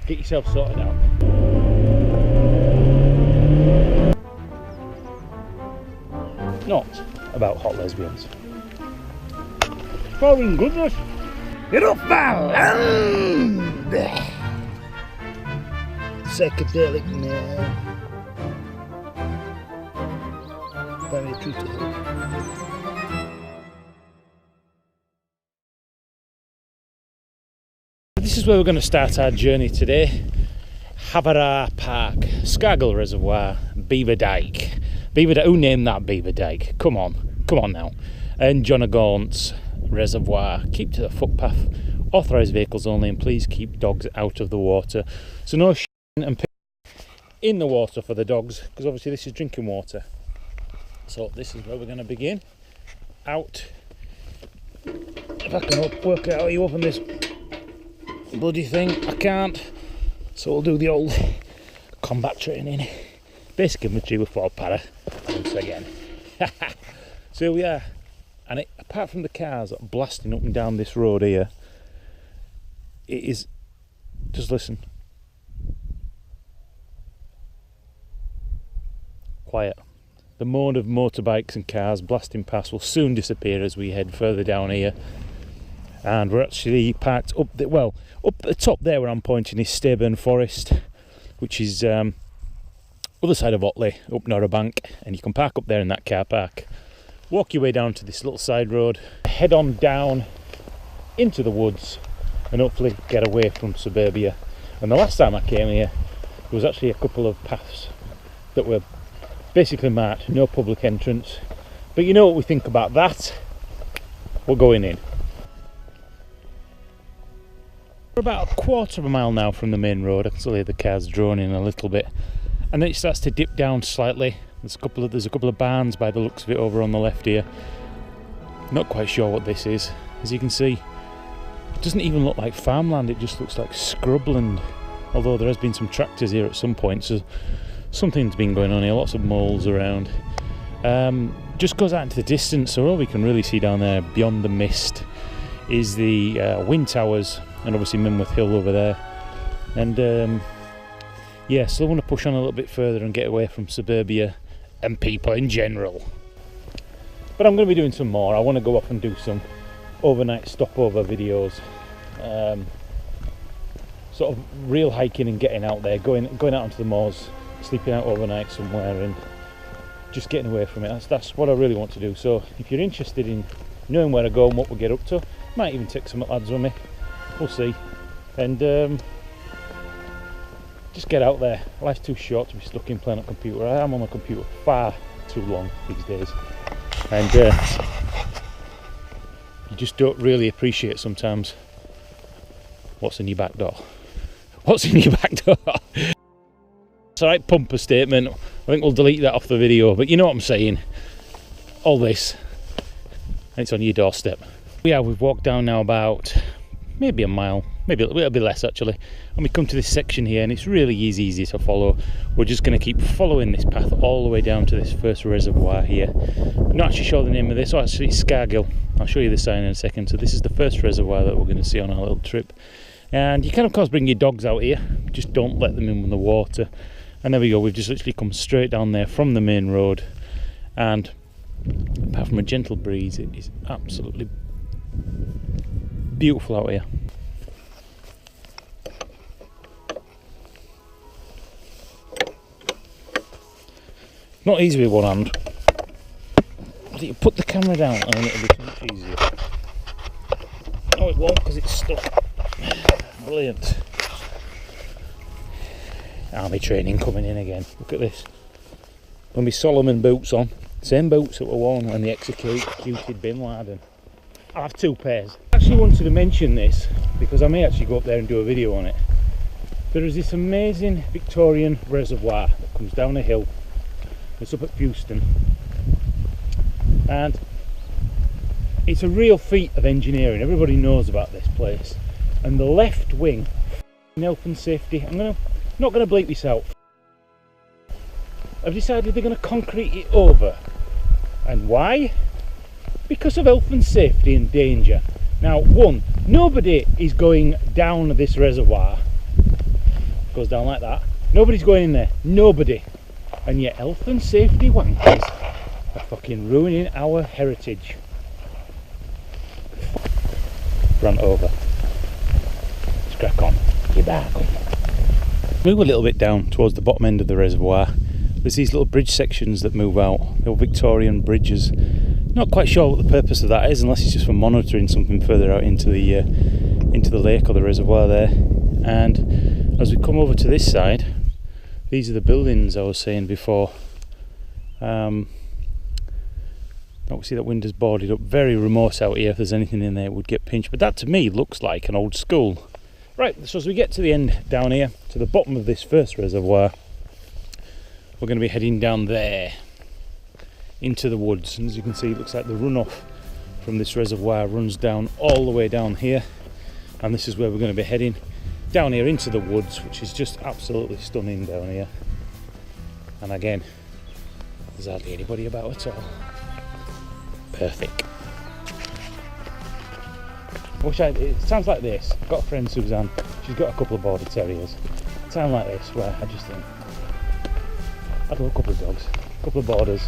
Get yourself sorted out. Not about hot lesbians. Foreign goodness! Get up, pal! Psychedelic now. Very true to him. This is where we're going to start our journey today. Havara Park, Scargill Reservoir, Beaver Dyke. Who named that Beaver Dyke? Come on now. And Johnnagaunt's Reservoir. Keep to the footpath, authorised vehicles only, and please keep dogs out of the water. So no shitting and pissing in the water for the dogs, because obviously this is drinking water. So this is where we're going to begin. Out. If I can work out how you open this bloody thing, I can't. So we'll do the old combat training. Basic infantry with 4 para once again. So here we are, and apart from the cars blasting up and down this road here, it is, just listen, quiet. The moan of motorbikes and cars blasting past will soon disappear as we head further down here. And we're actually parked up at the top there where I'm pointing is Staburn Forest, which is other side of Otley, up Norrabank, and you can park up there in that car park. Walk your way down to this little side road, head on down into the woods, and hopefully get away from suburbia. And the last time I came here, there was actually a couple of paths that were basically marked, no public entrance. But you know what we think about that? We're going in. We're about a quarter of a mile now from the main road. I can still hear the cars droning a little bit, and then it starts to dip down slightly. There's a couple of barns by the looks of it over on the left here. Not quite sure what this is. As you can see, it doesn't even look like farmland, it just looks like scrubland. Although there has been some tractors here at some point, so something's been going on here, lots of moles around. Just goes out into the distance, so all we can really see down there beyond the mist is the wind towers and obviously Minworth Hill over there. And yeah, so I want to push on a little bit further and get away from suburbia and people in general. But I'm going to be doing some more. I want to go off and do some overnight stopover videos, sort of real hiking and getting out there, going out onto the moors, sleeping out overnight somewhere and just getting away from it. That's what I really want to do. So if you're interested in knowing where I go and what we get up to, might even take some lads with me, we'll see. And just get out there. Life's too short to be stuck in playing on a computer. I am on a computer far too long these days, and you just don't really appreciate sometimes what's in your back door. What's in your back door? It's a right pumper statement. I think we'll delete that off the video, but you know what I'm saying. All this, and it's on your doorstep. Yeah, we've walked down now about maybe a mile, maybe a little bit less actually, and we come to this section here, and it's really easy to follow. We're just going to keep following this path all the way down to this first reservoir here. I'm not actually sure the name of this. Oh, actually it's Scargill. I'll show you the sign in a second. So this is the first reservoir that we're going to see on our little trip, and you can of course bring your dogs out here, just don't let them in the water. And there we go, we've just literally come straight down there from the main road, and apart from a gentle breeze, it is absolutely beautiful out here. Not easy with one hand. You put the camera down and then it'll be too much easier. No, it won't, because it's stuck. Brilliant. Army training coming in again. Look at this. Got my Solomon boots on. Same boots that were worn when they executed Bin Laden. I have 2 pairs. I actually wanted to mention this because I may actually go up there and do a video on it. There is this amazing Victorian reservoir that comes down a hill. It's up at Fewston, and it's a real feat of engineering. Everybody knows about this place. And the left wing, health and safety, I'm not going to bleep this out, have decided they're going to concrete it over. And why? Because of health and safety and danger. Now, one, nobody is going down this reservoir Goes down like that. Nobody's going in there. Nobody. And yet health and safety wankers are fucking ruining our heritage. Run over. Let's crack on. Get back. Move a little bit down towards the bottom end of the reservoir. There's these little bridge sections that move out. The old Victorian bridges. Not quite sure what the purpose of that is, unless it's just for monitoring something further out into the lake or the reservoir there. And as we come over to this side, these are the buildings I was saying before. Obviously that window's boarded up, very remote out here. If there's anything in there it would get pinched, but that to me looks like an old school. Right, so as we get to the end down here, to the bottom of this first reservoir, we're going to be heading down there into the woods, and as you can see it looks like the runoff from this reservoir runs down all the way down here, and this is where we're going to be heading down here into the woods, which is just absolutely stunning down here. And again, there's hardly anybody about at all. Perfect. It sounds like this. I've got a friend, Suzanne, she's got a couple of border terriers. It sounds like this, where I just think I'd love a couple of dogs, a couple of borders,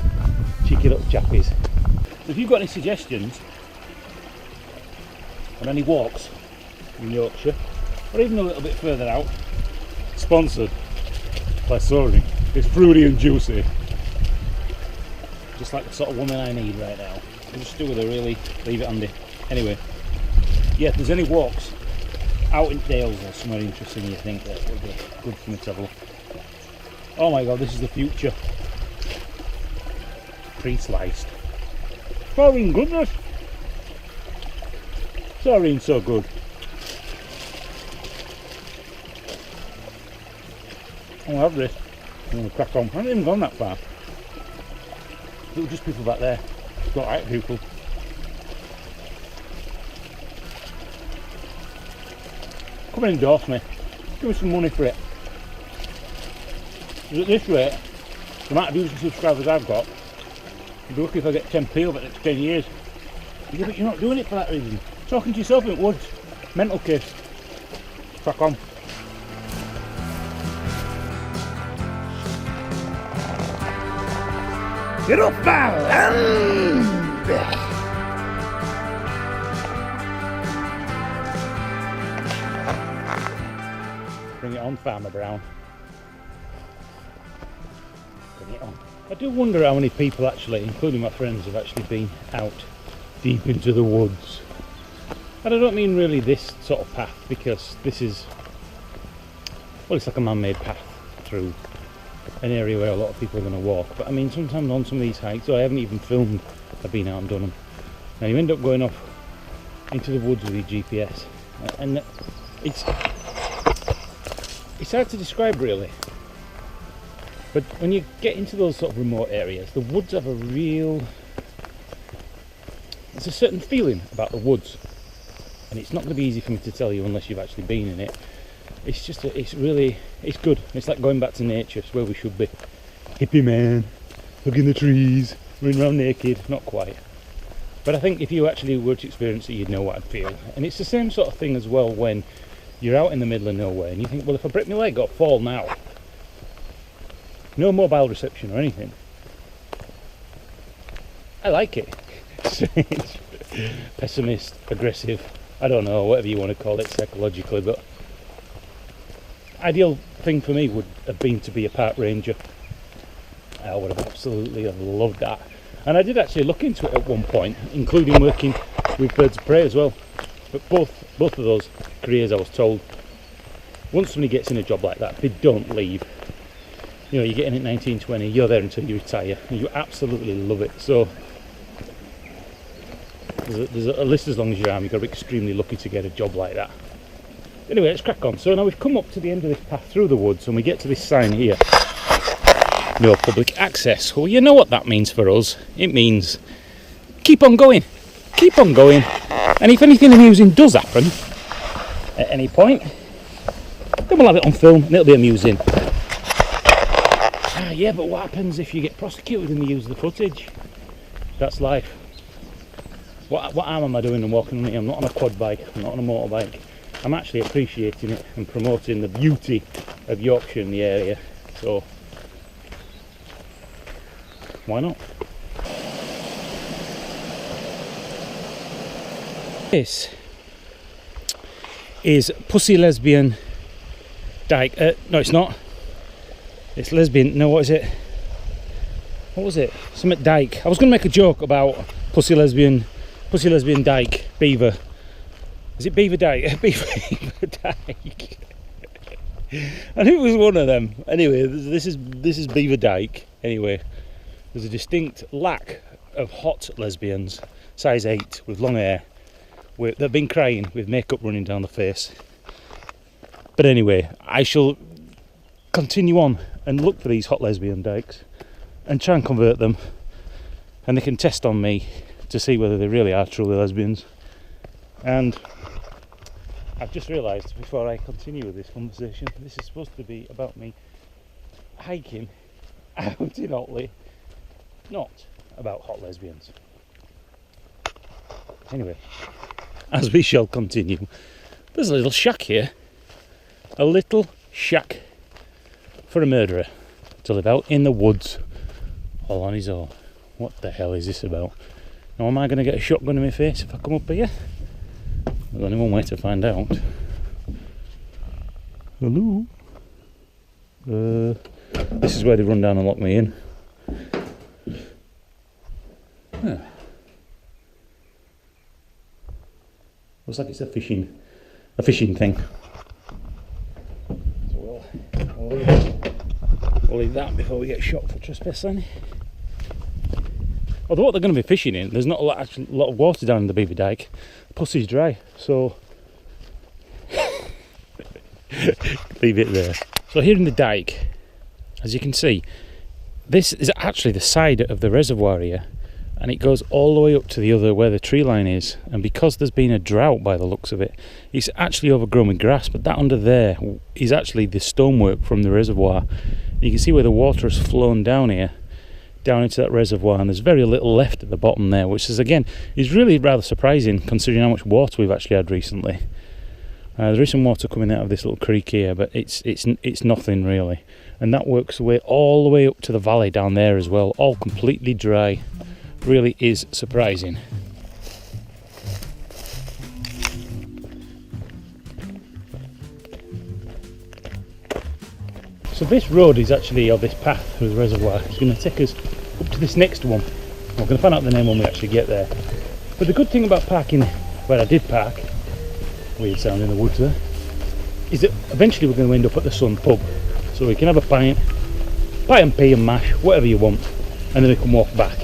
cheeky little chappies. So if you've got any suggestions on any walks in Yorkshire, or even a little bit further out, sponsored by Soaring. It's fruity and juicy. Just like the sort of woman I need right now. I'll just do with her, really, leave it handy. Anyway, yeah, if there's any walks out in Dales or somewhere interesting you think that would be good for me to have a look. Oh my god, this is the future. Pre-sliced. Sorry, goodness. Sorry, so good. I'll have this. I'm going to crack on. I haven't even gone that far. There were just people back there. Got out people. Come and endorse me. Give me some money for it. Because at this rate, the amount of views and subscribers I've got, you'd be lucky if I get 10p over the next 10 years. Yeah, but you're not doing it for that reason. Talking to yourself in the woods. Mental case. Crack on. Get up, man! Bring it on, Farmer Brown. Bring it on. I do wonder how many people actually, including my friends, have actually been out deep into the woods. And I don't mean really this sort of path, because this is, well, it's like a man-made path through an area where a lot of people are going to walk. But I mean, sometimes on some of these hikes, I haven't even filmed, I've been out and done them. Now you end up going off into the woods with your GPS, and it's hard to describe really. But when you get into those sort of remote areas, the woods have a real, there's a certain feeling about the woods, and it's not going to be easy for me to tell you unless you've actually been in it. It's just, it's good. It's like going back to nature. It's where we should be. Hippie man, hugging the trees, running around naked. Not quite. But I think if you actually were to experience it, you'd know what I'd feel. And it's the same sort of thing as well when you're out in the middle of nowhere and you think, well, if I break my leg or fall now, no mobile reception or anything. I like it. Strange, pessimist, aggressive, I don't know, whatever you want to call it psychologically, but ideal thing for me would have been to be a park ranger. I would have absolutely loved that. And I did actually look into it at one point, including working with birds of prey as well. But both of those careers, I was told, once somebody gets in a job like that, they don't leave. You know, you get in at 19, 20, you're there until you retire, and you absolutely love it. So there's a list as long as your arm. You've got to be extremely lucky to get a job like that. Anyway, let's crack on. So now we've come up to the end of this path through the woods, and we get to this sign here. No public access. Well, you know what that means for us. It means keep on going. Keep on going. And if anything amusing does happen at any point, then we'll have it on film and it'll be amusing. Yeah, but what happens if you get prosecuted and they use the footage? That's life. What harm am I doing and walking on it? I'm not on a quad bike, I'm not on a motorbike. I'm actually appreciating it and promoting the beauty of Yorkshire in the area, so why not? This is Pussy Lesbian Dyke. No, it's not. It's lesbian. No, what is it? What was it? Something Dyke. I was going to make a joke about Pussy Lesbian Dyke Beaver. Is it Beaver Dyke? Beaver Dyke. I knew it was one of them. Anyway, this is Beaver Dyke. Anyway, there's a distinct lack of hot lesbians, size 8, with long hair, they've been crying with makeup running down the face. But anyway, I shall continue on and look for these hot lesbian dykes and try and convert them, and they can test on me to see whether they really are truly lesbians. And I've just realised, before I continue with this conversation, this is supposed to be about me hiking out in Otley, not about hot lesbians. Anyway, as we shall continue, there's a little shack here. A little shack for a murderer to live out in the woods, all on his own. What the hell is this about? Now, am I going to get a shotgun in my face if I come up here? There's only one way to find out. Hello? This is where they run down and lock me in. Huh. Looks like it's a fishing thing. So we'll leave that before we get shot for trespassing. Although what they're going to be fishing in, there's not a lot of water down in the Beaver Dyke. The pussy's dry, so leave it there. So here in the dyke, as you can see, this is actually the side of the reservoir here, and it goes all the way up to the other where the tree line is. And because there's been a drought by the looks of it, it's actually overgrown with grass, but that under there is actually the stonework from the reservoir. You can see where the water has flown down here, down into that reservoir, and there's very little left at the bottom there, which is really rather surprising considering how much water we've actually had recently. There is some water coming out of this little creek here, but it's nothing really, and that works away all the way up to the valley down there as well, all completely dry. Really is surprising. So this road is actually, or this path through the reservoir, is going to take us up to this next one. We're going to find out the name when we actually get there. But the good thing about parking where I did park, weird sound in the woods there, is that eventually we're going to end up at the Sun pub. So we can have a pint and pea and mash, whatever you want, and then we can walk back.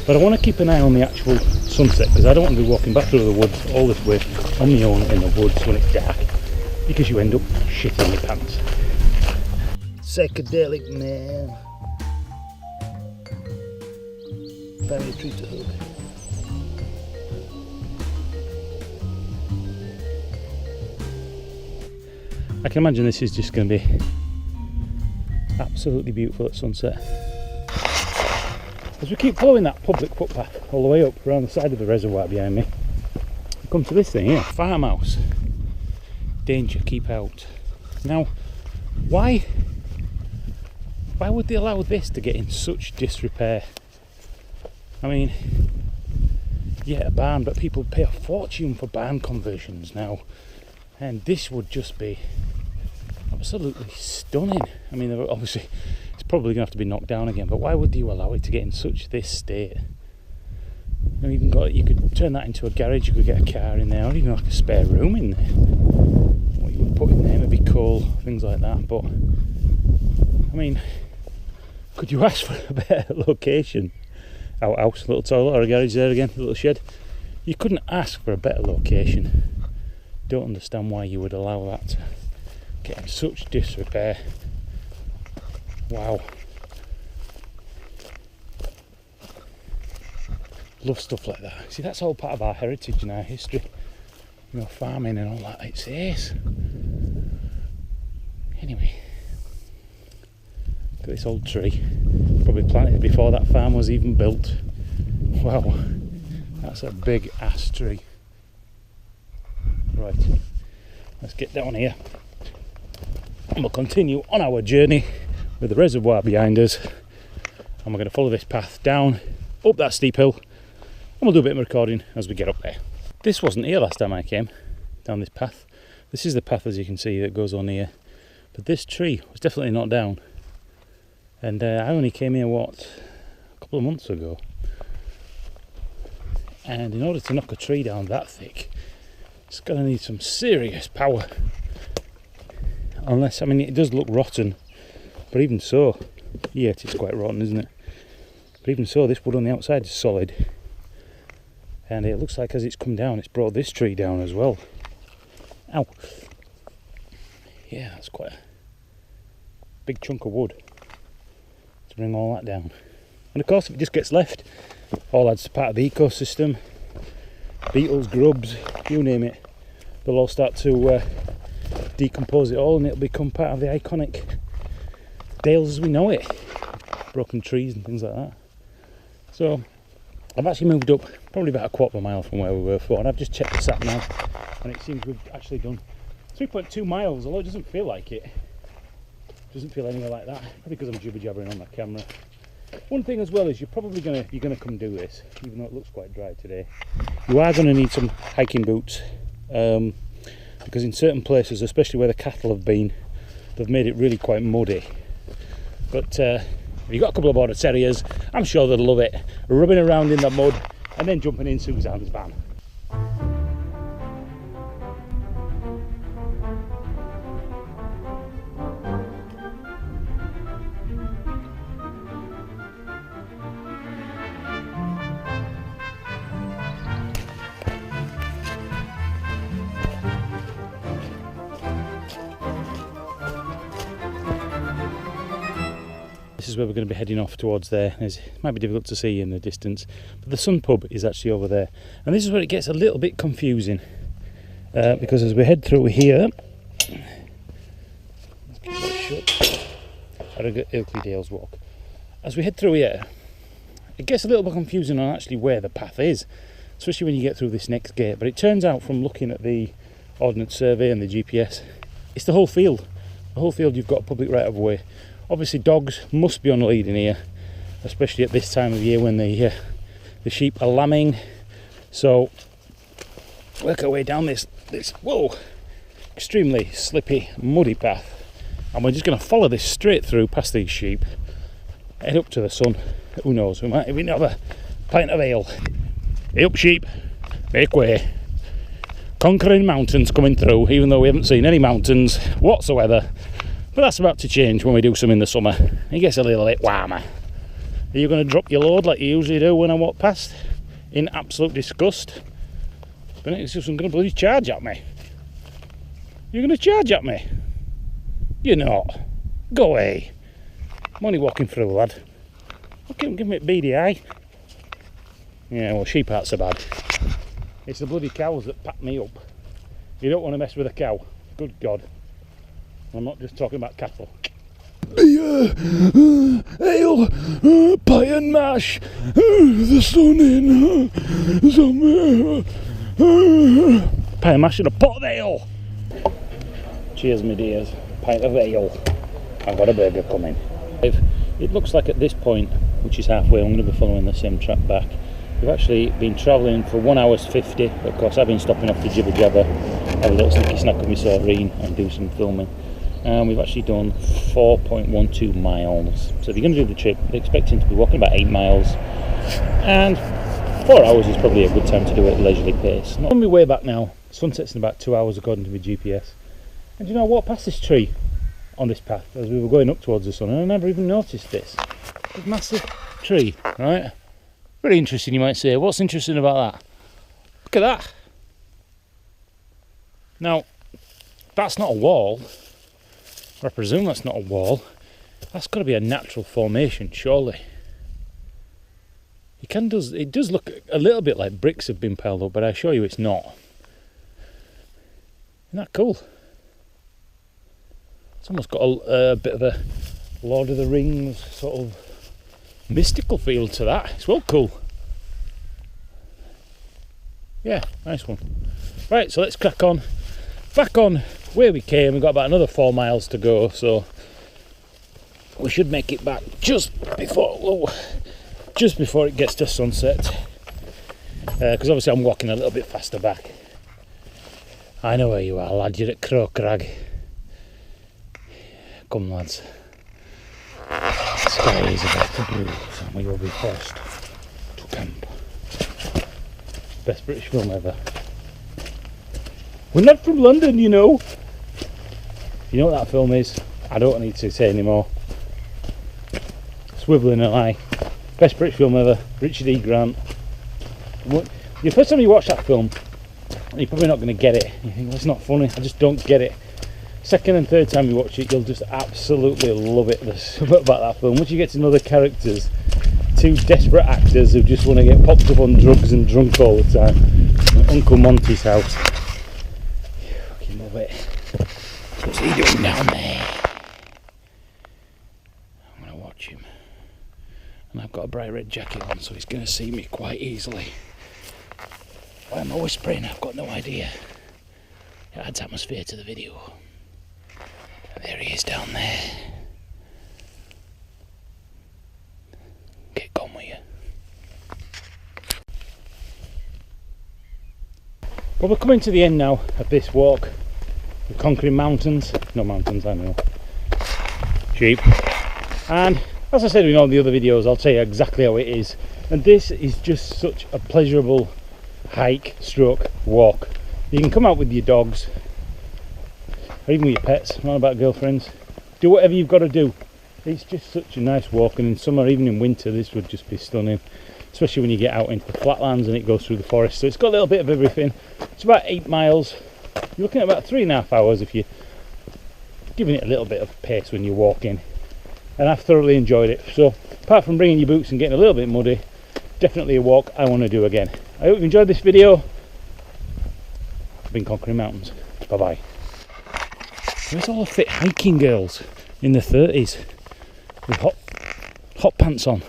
But I want to keep an eye on the actual sunset, because I don't want to be walking back through the woods all this way on my own in the woods when it's dark, because you end up shitting your pants. Psychedelic man. Found a tree to hug. I can imagine this is just going to be absolutely beautiful at sunset. As we keep following that public footpath all the way up around the side of the reservoir behind me, we come to this thing here, farmhouse. Danger, keep out. Now, why would they allow this to get in such disrepair? I mean, yeah, a barn, but people pay a fortune for barn conversions now, and this would just be absolutely stunning. I mean, obviously it's probably going to have to be knocked down again, but why would you allow it to get in such this state? You could turn that into a garage, you could get a car in there, or even like a spare room in there. What you would put in there, maybe coal, things like that. But I mean, could you ask for a better location? Outhouse, little toilet, or a garage there again, a little shed. You couldn't ask for a better location. Don't understand why you would allow that to get in such disrepair. Wow. Love stuff like that. See, that's all part of our heritage and our history. You know, farming and all that. It's ace. Anyway, look at this old tree. Probably planted before that farm was even built. Wow, that's a big ass tree. Right, let's get down here. And we'll continue on our journey with the reservoir behind us, and we're going to follow this path down, up that steep hill, and we'll do a bit of recording as we get up there. This wasn't here last time I came down this path. This is the path, as you can see, that goes on here, but this tree was definitely not down, and I only came here, a couple of months ago, and in order to knock a tree down that thick, it's going to need some serious power. Unless, I mean, it does look rotten, but even so, yeah, it's quite rotten, isn't it? But even so, this wood on the outside is solid, and it looks like as it's come down, it's brought this tree down as well. Ow! Yeah, that's quite a big chunk of wood to bring all that down. And of course, if it just gets left, all adds to part of the ecosystem. Beetles, grubs, you name it, they'll all start to decompose it all, and it'll become part of the iconic Dales as we know it. Broken trees and things like that. So I've actually moved up probably about a quarter of a mile from where we were before, and I've just checked the sat nav, and it seems we've actually done 3.2 miles, although it doesn't feel like it. It doesn't feel anywhere like that, probably because I'm jibber jabbering on my camera. One thing as well is you're gonna come do this, even though it looks quite dry today. You are going to need some hiking boots, because in certain places, especially where the cattle have been, they've made it really quite muddy. But if you've got a couple of border terriers, I'm sure they'll love it, rubbing around in the mud and then jumping in Suzanne's van. This is where we're going to be heading off towards there. It might be difficult to see in the distance, but the Sun Pub is actually over there. And this is where it gets a little bit confusing, because as we head through here, let's keep that shut. I've got Ilkley Dales Walk. As we head through here, it gets a little bit confusing on actually where the path is, especially when you get through this next gate. But it turns out from looking at the Ordnance Survey and the GPS, it's the whole field. The whole field, you've got a public right of way. Obviously dogs must be on lead in here, especially at this time of year when the sheep are lambing. So work our way down this whoa, extremely slippy, muddy path, and we're just going to follow this straight through past these sheep, head up to the sun. Who knows, we might even have a pint of ale. Hey up sheep, make way. Conquering mountains coming through, even though we haven't seen any mountains whatsoever. But that's about to change when we do some in the summer. It gets a little bit warmer. Are you going to drop your load like you usually do when I walk past? In absolute disgust. But it's just going to bloody charge at me. You're going to charge at me? You're not. Go away. I'm only walking through, lad. Give me a beady eye. Yeah, well, sheep aren't so bad. It's the bloody cows that pack me up. You don't want to mess with a cow. Good God. I'm not just talking about cattle. Beer, ale, pie and mash, the sun in, pie and mash and a pot of ale. Cheers, my dears. Pint of ale. I've got a burger coming. It looks like at this point, which is halfway, I'm going to be following the same track back. We've actually been travelling for 1 hour 50. Of course, I've been stopping off to jibber jabber, have a little sneaky snack of my sardine and do some filming. And we've actually done 4.12 miles. So if you're going to do the trip, we're expecting to be walking about 8 miles, and 4 hours is probably a good time to do it at a leisurely pace. Not on my way back now. Sunset's in about 2 hours according to my GPS. And you know, I walked past this tree on this path as we were going up towards the sun, and I never even noticed this. This massive tree, right? Very interesting, you might say. What's interesting about that? Look at that. Now, that's not a wall. I presume that's not a wall. That's got to be a natural formation, surely. It does look a little bit like bricks have been piled up, but I assure you it's not. Isn't that cool? It's almost got a bit of a Lord of the Rings sort of mystical feel to that. It's well cool. Yeah, nice one. Right, so let's crack on. Back on where we came. We've got about another 4 miles to go, so we should make it back just before it gets to sunset. Because obviously I'm walking a little bit faster back. I know where you are, lad. You're at Crowcrag. Come, lads. The sky is about to blue, and we will be forced to camp. Best British film ever. We're not from London, you know. You know what that film is? I don't need to say anymore. Swiveling an eye. Best British film ever. Richard E. Grant. The first time you watch that film, you're probably not going to get it. You think, well, it's not funny. I just don't get it. Second and third time you watch it, you'll just absolutely love it. There's something about that film. Once you get to know the characters, two desperate actors who just want to get popped up on drugs and drunk all the time at Uncle Monty's house. You fucking love it. What's he doing down there? I'm going to watch him. And I've got a bright red jacket on, so he's going to see me quite easily. Why am I whispering? I've got no idea. It adds atmosphere to the video. There he is down there. Get gone with you. Well, we're coming to the end now of this walk. We're conquering mountains. No mountains, I know. Sheep. And as I said in all the other videos, I'll tell you exactly how it is. And this is just such a pleasurable hike stroke walk. You can come out with your dogs, or even with your pets, not about girlfriends. Do whatever you've got to do. It's just such a nice walk, and in summer, even in winter, this would just be stunning, especially when you get out into the flatlands and it goes through the forest. So it's got a little bit of everything. It's about 8 miles. You're looking at about 3.5 hours if you're giving it a little bit of pace when you're walking, and I've thoroughly enjoyed it. So apart from bringing your boots and getting a little bit muddy, definitely a walk I want to do again. I hope you enjoyed this video. I've been conquering mountains. Bye bye. Where's all the fit hiking girls in the 30s with hot pants on?